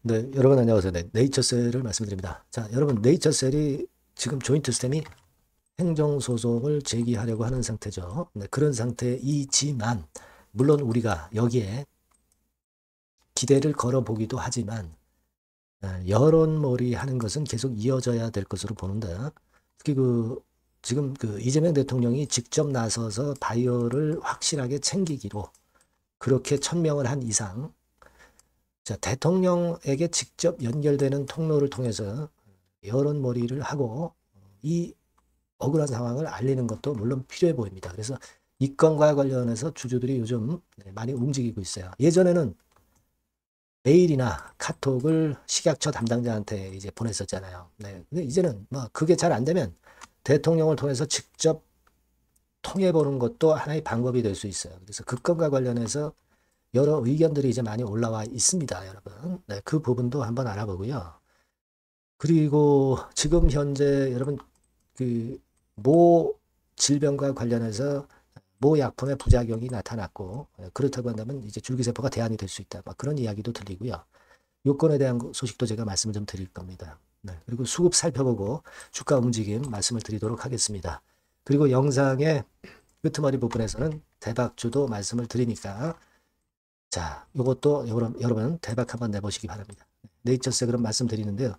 네, 여러분 안녕하세요. 네, 네이처셀을 말씀드립니다. 자, 여러분 네이처셀이 지금 조인트 스템이 행정소송을 제기하려고 하는 상태죠. 네, 그런 상태이지만 물론 우리가 여기에 기대를 걸어보기도 하지만 여론몰이 하는 것은 계속 이어져야 될 것으로 보는데 특히 지금 이재명 대통령이 직접 나서서 바이오를 확실하게 챙기기로 그렇게 천명을 한 이상 자, 대통령에게 직접 연결되는 통로를 통해서 여론몰이를 하고 이 억울한 상황을 알리는 것도 물론 필요해 보입니다. 그래서 이 건과 관련해서 주주들이 요즘 많이 움직이고 있어요. 예전에는 메일이나 카톡을 식약처 담당자한테 이제 보냈었잖아요. 네. 근데 이제는 뭐 그게 잘 안 되면 대통령을 통해서 직접 통해 보는 것도 하나의 방법이 될 수 있어요. 그래서 그 건과 관련해서 여러 의견들이 이제 많이 올라와 있습니다, 여러분. 네, 그 부분도 한번 알아보고요. 그리고 지금 현재 여러분 모 질병과 관련해서 모 약품의 부작용이 나타났고 그렇다고 한다면 이제 줄기세포가 대안이 될 수 있다. 막 그런 이야기도 들리고요. 요건에 대한 소식도 제가 말씀을 좀 드릴 겁니다. 네, 그리고 수급 살펴보고 주가 움직임 말씀을 드리도록 하겠습니다. 그리고 영상의 끄트머리 부분에서는 대박주도 말씀을 드리니까 자, 요것도 여러분 대박 한번 내보시기 바랍니다. 네이처스 그럼 말씀드리는데요.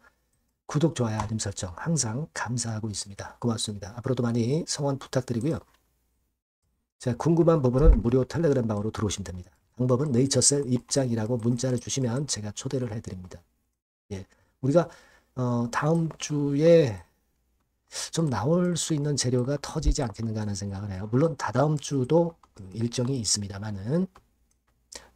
구독, 좋아요, 알림 설정 항상 감사하고 있습니다. 고맙습니다. 앞으로도 많이 성원 부탁드리고요. 자, 궁금한 부분은 무료 텔레그램 방으로 들어오시면 됩니다. 방법은 네이처셀 입장이라고 문자를 주시면 제가 초대를 해드립니다. 예, 우리가 다음 주에 좀 나올 수 있는 재료가 터지지 않겠는가 하는 생각을 해요. 물론 다다음 주도 일정이 있습니다만은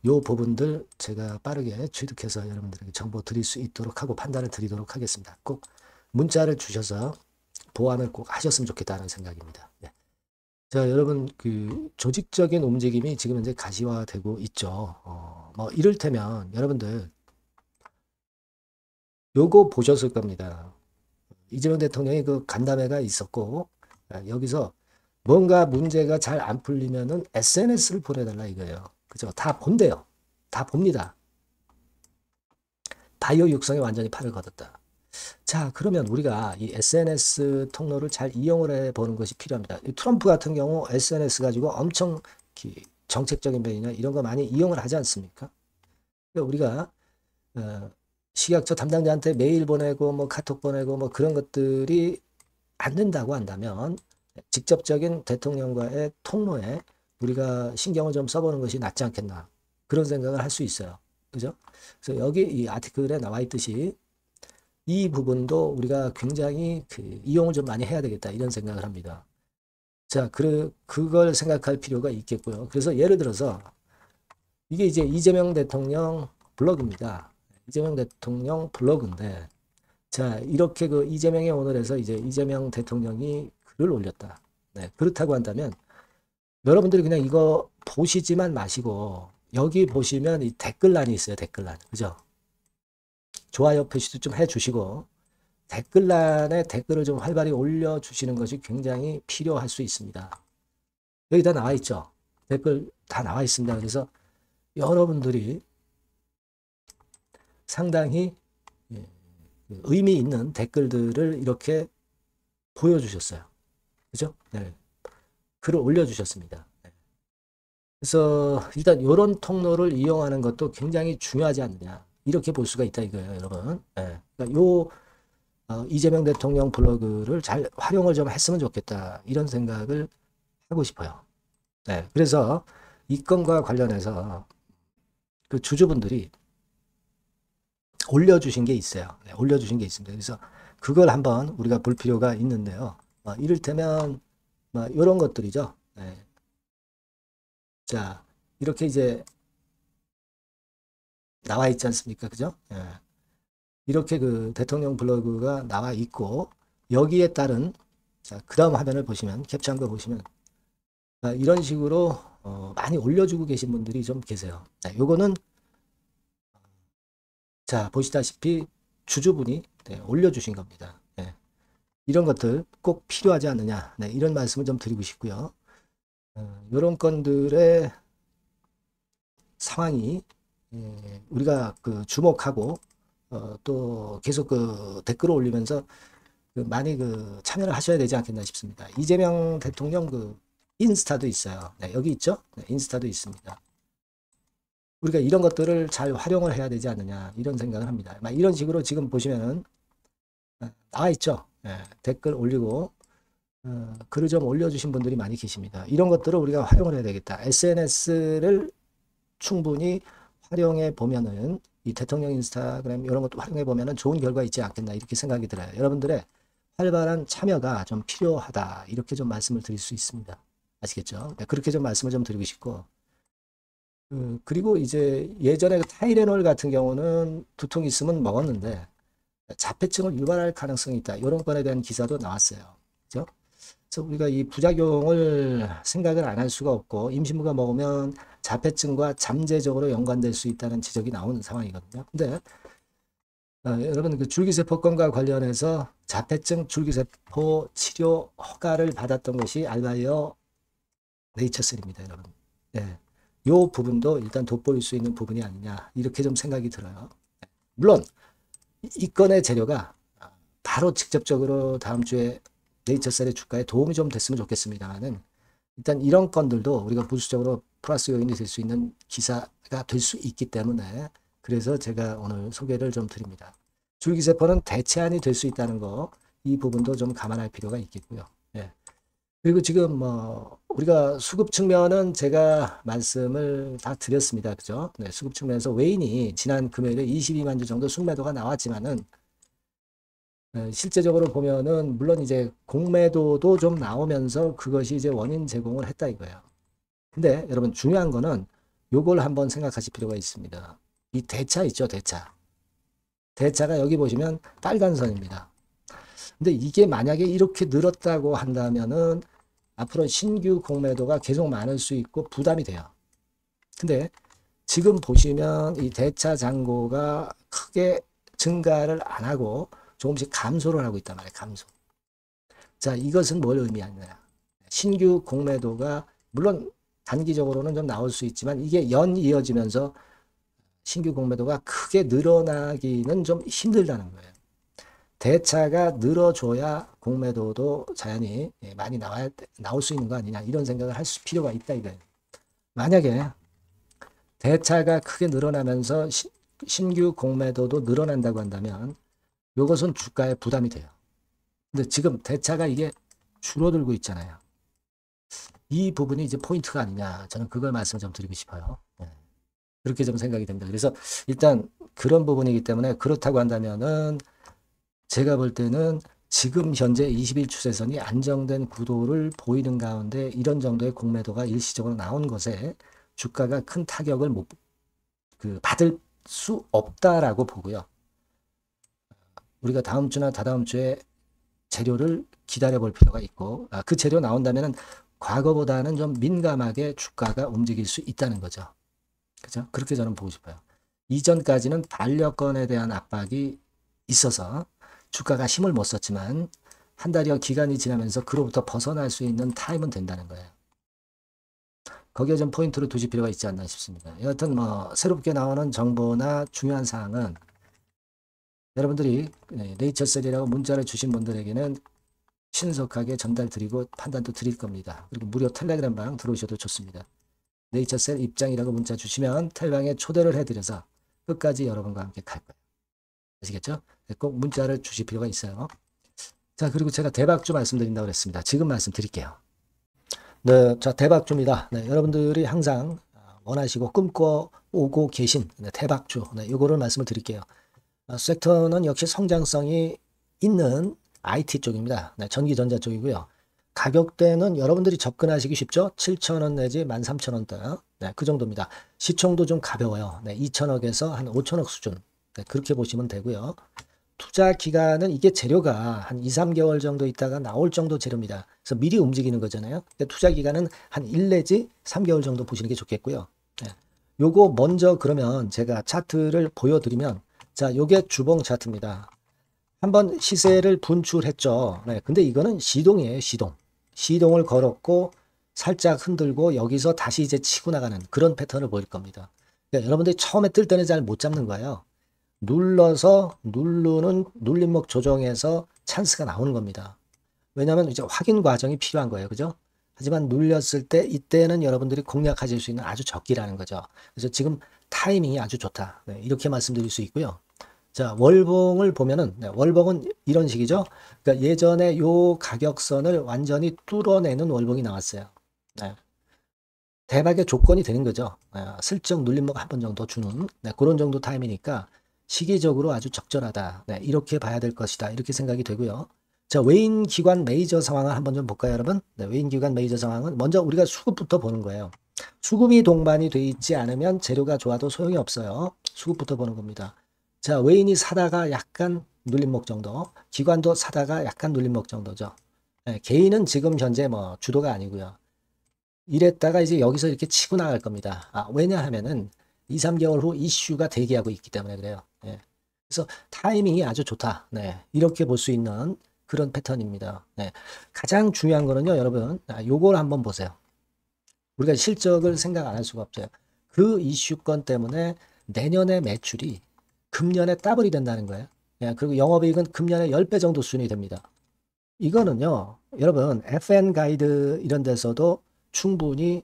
요 부분들 제가 빠르게 취득해서 여러분들에게 정보 드릴 수 있도록 하고 판단을 드리도록 하겠습니다. 꼭 문자를 주셔서 보완을 꼭 하셨으면 좋겠다는 생각입니다. 네. 자, 여러분 조직적인 움직임이 지금 현재 가시화되고 있죠. 뭐 이를테면 여러분들 요거 보셨을 겁니다. 이재명 대통령이 그 간담회가 있었고 여기서 뭔가 문제가 잘 안 풀리면은 SNS를 보내달라 이거예요. 그죠? 다 본대요. 다 봅니다. 바이오 육성에 완전히 판을 걷었다. 자, 그러면 우리가 이 SNS 통로를 잘 이용을 해보는 것이 필요합니다. 트럼프 같은 경우 SNS 가지고 엄청 정책적인 면이나 이런 거 많이 이용을 하지 않습니까? 그러니까 우리가 식약처 담당자한테 메일 보내고 뭐 카톡 보내고 뭐 그런 것들이 안 된다고 한다면 직접적인 대통령과의 통로에 우리가 신경을 좀 써보는 것이 낫지 않겠나 그런 생각을 할 수 있어요. 그죠? 그래서 여기 이 아티클에 나와 있듯이 이 부분도 우리가 굉장히 이용을 좀 많이 해야 되겠다 이런 생각을 합니다. 자, 그걸 생각할 필요가 있겠고요. 그래서 예를 들어서 이게 이제 이재명 대통령 블로그입니다. 이재명 대통령 블로그인데 자, 이렇게 이재명의 오늘에서 이제 이재명 대통령이 글을 올렸다. 네, 그렇다고 한다면 여러분들이 그냥 이거 보시지만 마시고 여기 보시면 이 댓글란이 있어요. 댓글란. 그죠? 좋아요 표시도 좀 해주시고 댓글란에 댓글을 좀 활발히 올려주시는 것이 굉장히 필요할 수 있습니다. 여기 다 나와 있죠. 댓글 다 나와 있습니다. 그래서 여러분들이 상당히 예, 의미 있는 댓글들을 이렇게 보여주셨어요. 그죠? 네. 글을 올려주셨습니다. 네. 그래서 일단 이런 통로를 이용하는 것도 굉장히 중요하지 않느냐. 이렇게 볼 수가 있다 이거예요, 여러분. 네. 그러니까 이재명 대통령 블로그를 잘 활용을 좀 했으면 좋겠다. 이런 생각을 하고 싶어요. 네. 그래서 이 건과 관련해서 그 주주분들이 올려주신 게 있어요. 네, 올려주신 게 있습니다. 그래서 그걸 한번 우리가 볼 필요가 있는데요. 이를테면 이런 것들이죠. 네. 자, 이렇게 이제 나와 있지 않습니까? 그죠? 예. 이렇게 대통령 블로그가 나와 있고 여기에 따른 자, 그 다음 화면을 보시면 캡처한 거 보시면 이런 식으로 많이 올려주고 계신 분들이 좀 계세요. 네, 요거는 자 보시다시피 주주분이 네, 올려주신 겁니다. 네, 이런 것들 꼭 필요하지 않느냐 네, 이런 말씀을 좀 드리고 싶고요. 이런 건들의 상황이 우리가 주목하고 또 계속 댓글을 올리면서 많이 참여를 하셔야 되지 않겠나 싶습니다. 이재명 대통령 인스타도 있어요. 네, 여기 있죠? 네, 인스타도 있습니다. 우리가 이런 것들을 잘 활용을 해야 되지 않느냐 이런 생각을 합니다. 이런 식으로 지금 보시면은 나와 있죠. 네, 댓글 올리고 글을 좀 올려주신 분들이 많이 계십니다. 이런 것들을 우리가 활용을 해야 되겠다. SNS를 충분히 활용해 보면은 이 대통령 인스타그램 이런 것도 활용해 보면은 좋은 결과 있지 않겠나 이렇게 생각이 들어요. 여러분들의 활발한 참여가 좀 필요하다 이렇게 좀 말씀을 드릴 수 있습니다. 아시겠죠? 네, 그렇게 좀 말씀을 좀 드리고 싶고 그리고 이제 예전에 타이레놀 같은 경우는 두통 있으면 먹었는데 자폐증을 유발할 가능성이 있다. 이런 건에 대한 기사도 나왔어요. 그죠? 그래서 우리가 이 부작용을 생각을 안 할 수가 없고 임신부가 먹으면 자폐증과 잠재적으로 연관될 수 있다는 지적이 나오는 상황이거든요. 근데 여러분 줄기세포건과 관련해서 자폐증 줄기세포 치료 허가를 받았던 것이 알바이어 네이처셀입니다, 여러분. 네. 요 부분도 일단 돋보일 수 있는 부분이 아니냐 이렇게 좀 생각이 들어요. 물론 이 건의 재료가 바로 직접적으로 다음 주에 네이처셀의 주가에 도움이 좀 됐으면 좋겠습니다만은 일단 이런 건들도 우리가 부수적으로 플러스 요인이 될 수 있는 기사가 될 수 있기 때문에 그래서 제가 오늘 소개를 좀 드립니다. 줄기세포는 대체안이 될 수 있다는 거 이 부분도 좀 감안할 필요가 있겠고요. 예. 그리고 지금 우리가 수급 측면은 제가 말씀을 다 드렸습니다. 그죠? 네, 수급 측면에서 외인이 지난 금요일에 22만 주 정도 순매도가 나왔지만은 실제적으로 보면은 물론 이제 공매도도 좀 나오면서 그것이 이제 원인 제공을 했다 이거예요. 근데 여러분 중요한 거는 요걸 한번 생각하실 필요가 있습니다. 이 대차 있죠, 대차. 대차가 여기 보시면 빨간 선입니다. 근데 이게 만약에 이렇게 늘었다고 한다면은 앞으로 신규 공매도가 계속 많을 수 있고 부담이 돼요. 근데 지금 보시면 이 대차 잔고가 크게 증가를 안 하고 조금씩 감소를 하고 있단 말이에요. 감소. 자, 이것은 뭘 의미하느냐. 신규 공매도가 물론 단기적으로는 좀 나올 수 있지만 이게 연 이어지면서 신규 공매도가 크게 늘어나기는 좀 힘들다는 거예요. 대차가 늘어줘야 공매도도 자연히 많이 나올 수 있는 거 아니냐 이런 생각을 할 필요가 있다 이거예요. 만약에 대차가 크게 늘어나면서 신규 공매도도 늘어난다고 한다면 이것은 주가에 부담이 돼요. 근데 지금 대차가 이게 줄어들고 있잖아요. 이 부분이 이제 포인트가 아니냐 저는 그걸 말씀을 좀 드리고 싶어요. 그렇게 좀 생각이 됩니다. 그래서 일단 그런 부분이기 때문에 그렇다고 한다면은 제가 볼 때는 지금 현재 20일 추세선이 안정된 구도를 보이는 가운데 이런 정도의 공매도가 일시적으로 나온 것에 주가가 큰 타격을 받을 수 없다라고 보고요. 우리가 다음 주나 다다음 주에 재료를 기다려 볼 필요가 있고 그 재료 나온다면 과거보다는 좀 민감하게 주가가 움직일 수 있다는 거죠. 그죠? 그렇게 저는 보고 싶어요. 이전까지는 반려권에 대한 압박이 있어서 주가가 힘을 못 썼지만 한 달여 기간이 지나면서 그로부터 벗어날 수 있는 타임은 된다는 거예요. 거기에 좀 포인트를 두실 필요가 있지 않나 싶습니다. 여하튼 새롭게 나오는 정보나 중요한 사항은 여러분들이 네이처셀이라고 문자를 주신 분들에게는 신속하게 전달드리고 판단도 드릴 겁니다. 그리고 무료 텔레그램 방 들어오셔도 좋습니다. 네이처셀 입장이라고 문자 주시면 텔방에 초대를 해드려서 끝까지 여러분과 함께 갈 거예요. 아시겠죠? 꼭 문자를 주실 필요가 있어요. 자, 그리고 제가 대박주 말씀드린다고 그랬습니다. 지금 말씀드릴게요. 네, 자, 대박주입니다. 네, 여러분들이 항상 원하시고 꿈꿔오고 계신 대박주. 네, 요거를 말씀을 드릴게요. 섹터는 역시 성장성이 있는 IT 쪽입니다. 네, 전기전자 쪽이고요. 가격대는 여러분들이 접근하시기 쉽죠? 7,000원 내지 13,000원대. 네, 그 정도입니다. 시총도 좀 가벼워요. 네, 2천억에서 한 5천억 수준. 네, 그렇게 보시면 되고요. 투자 기간은 이게 재료가 한 2, 3개월 정도 있다가 나올 정도 재료입니다. 그래서 미리 움직이는 거잖아요. 투자 기간은 한 1 내지 3개월 정도 보시는 게 좋겠고요. 네. 요거 먼저 그러면 제가 차트를 보여드리면 자, 요게 주봉 차트입니다. 한번 시세를 분출했죠. 네, 근데 이거는 시동이에요. 시동을 걸었고 살짝 흔들고 여기서 다시 이제 치고 나가는 그런 패턴을 보일 겁니다. 그러니까 여러분들이 처음에 뜰 때는 잘 못 잡는 거예요. 눌러서 누르는 눌림목 조정에서 찬스가 나오는 겁니다. 왜냐하면 이제 확인 과정이 필요한 거예요. 그죠? 하지만 눌렸을 때 이때는 여러분들이 공략하실 수 있는 아주 적기라는 거죠. 그래서 지금 타이밍이 아주 좋다. 네, 이렇게 말씀드릴 수 있고요. 자, 월봉을 보면은, 네, 월봉은 이런 식이죠. 그러니까 예전에 요 가격선을 완전히 뚫어내는 월봉이 나왔어요. 네. 대박의 조건이 되는 거죠. 슬쩍 눌림목 한 번 정도 주는, 네, 그런 정도 타임이니까 시기적으로 아주 적절하다. 네, 이렇게 봐야 될 것이다. 이렇게 생각이 되고요. 자, 외인 기관 메이저 상황을 한번 좀 볼까요, 여러분? 네, 외인 기관 메이저 상황은 먼저 우리가 수급부터 보는 거예요. 수급이 동반이 돼 있지 않으면 재료가 좋아도 소용이 없어요. 수급부터 보는 겁니다. 자, 외인이 사다가 약간 눌림목 정도, 기관도 사다가 약간 눌림목 정도죠. 네, 개인은 지금 현재 뭐 주도가 아니고요. 이랬다가 이제 여기서 이렇게 치고 나갈 겁니다. 왜냐하면은 2, 3개월 후 이슈가 대기하고 있기 때문에 그래요. 예. 그래서 타이밍이 아주 좋다. 네. 이렇게 볼 수 있는 그런 패턴입니다. 네. 가장 중요한 거는요, 여러분. 요걸 한번 보세요. 우리가 실적을 생각 안 할 수가 없어요. 그 이슈건 때문에 내년의 매출이 금년에 더블이 된다는 거예요. 예. 그리고 영업이익은 금년에 10배 정도 수준이 됩니다. 이거는요, 여러분, FN 가이드 이런 데서도 충분히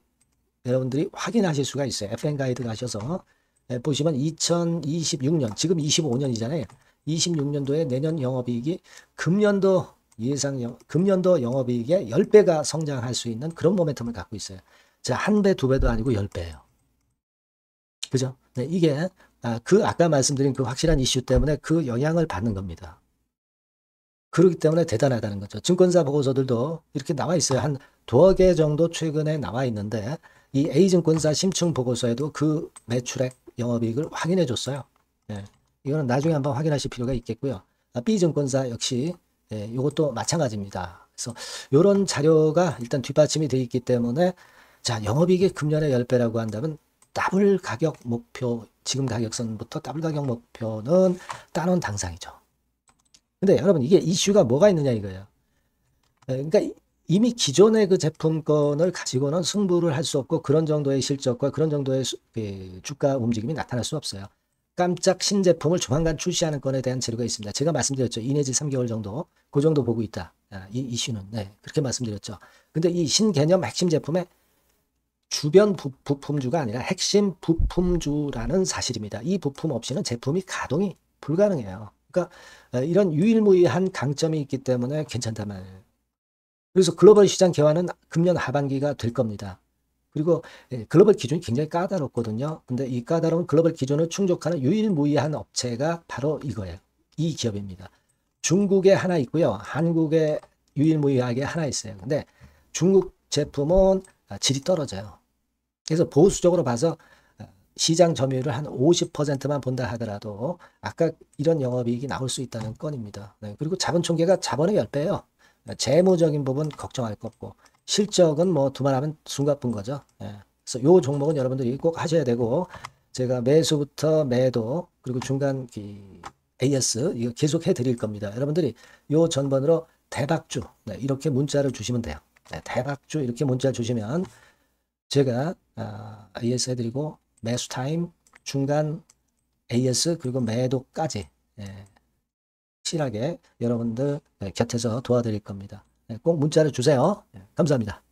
여러분들이 확인하실 수가 있어요. FN 가이드 가셔서 보시면 2026년, 지금 25년이잖아요. 26년도에 내년 영업이익이 금년도 금년도 영업이익의 10배가 성장할 수 있는 그런 모멘텀을 갖고 있어요. 자, 한 배, 두 배도 아니고 10배예요. 그죠? 네, 이게 아까 말씀드린 그 확실한 이슈 때문에 그 영향을 받는 겁니다. 그렇기 때문에 대단하다는 거죠. 증권사 보고서들도 이렇게 나와 있어요. 한 두어 개 정도 최근에 나와 있는데 이 A증권사 심층 보고서에도 그 매출액 영업이익을 확인해 줬어요. 예. 이거는 나중에 한번 확인하실 필요가 있겠고요. B증권사 역시 이것도 마찬가지입니다. 그래서 이런 자료가 일단 뒷받침이 되어 있기 때문에 자, 영업이익이 금년에 10배라고 한다면 더블 가격 목표, 지금 가격선부터 더블 가격 목표는 따놓은 당상이죠. 근데 여러분 이게 이슈가 뭐가 있느냐 이거예요. 그러니까 이미 기존의 그 제품권을 가지고는 승부를 할 수 없고 그런 정도의 실적과 그런 정도의 주가 움직임이 나타날 수 없어요. 깜짝 신제품을 조만간 출시하는 건에 대한 재료가 있습니다. 제가 말씀드렸죠. 2 내지 3개월 정도, 그 정도 보고 있다. 이 이슈는. 네, 그렇게 말씀드렸죠. 근데 이 신개념 핵심 제품의 주변 부품주가 아니라 핵심 부품주라는 사실입니다. 이 부품 없이는 제품이 가동이 불가능해요. 그러니까 이런 유일무이한 강점이 있기 때문에 괜찮단 말이에요. 그래서 글로벌 시장 개화는 금년 하반기가 될 겁니다. 그리고 글로벌 기준이 굉장히 까다롭거든요. 근데 이 까다로운 글로벌 기준을 충족하는 유일무이한 업체가 바로 이거예요. 이 기업입니다. 중국에 하나 있고요. 한국에 유일무이하게 하나 있어요. 근데 중국 제품은 질이 떨어져요. 그래서 보수적으로 봐서 시장 점유율을 한 50%만 본다 하더라도 아까 이런 영업이익이 나올 수 있다는 건입니다. 네, 그리고 자본 총계가 자본의 10배예요. 재무적인 부분 걱정할 거 없고 실적은 뭐 두말하면 숨가쁜 거죠. 네, 그래서 요 종목은 여러분들이 꼭 하셔야 되고 제가 매수부터 매도 그리고 중간 AS 이거 계속 해드릴 겁니다. 여러분들이 요 전번으로 대박주 이렇게 문자를 주시면 돼요. 대박주 이렇게 문자 주시면 제가 AS 해드리고 매수 타임, 중간 AS 그리고 매도까지 확실하게 여러분들 곁에서 도와드릴 겁니다. 꼭 문자를 주세요. 감사합니다.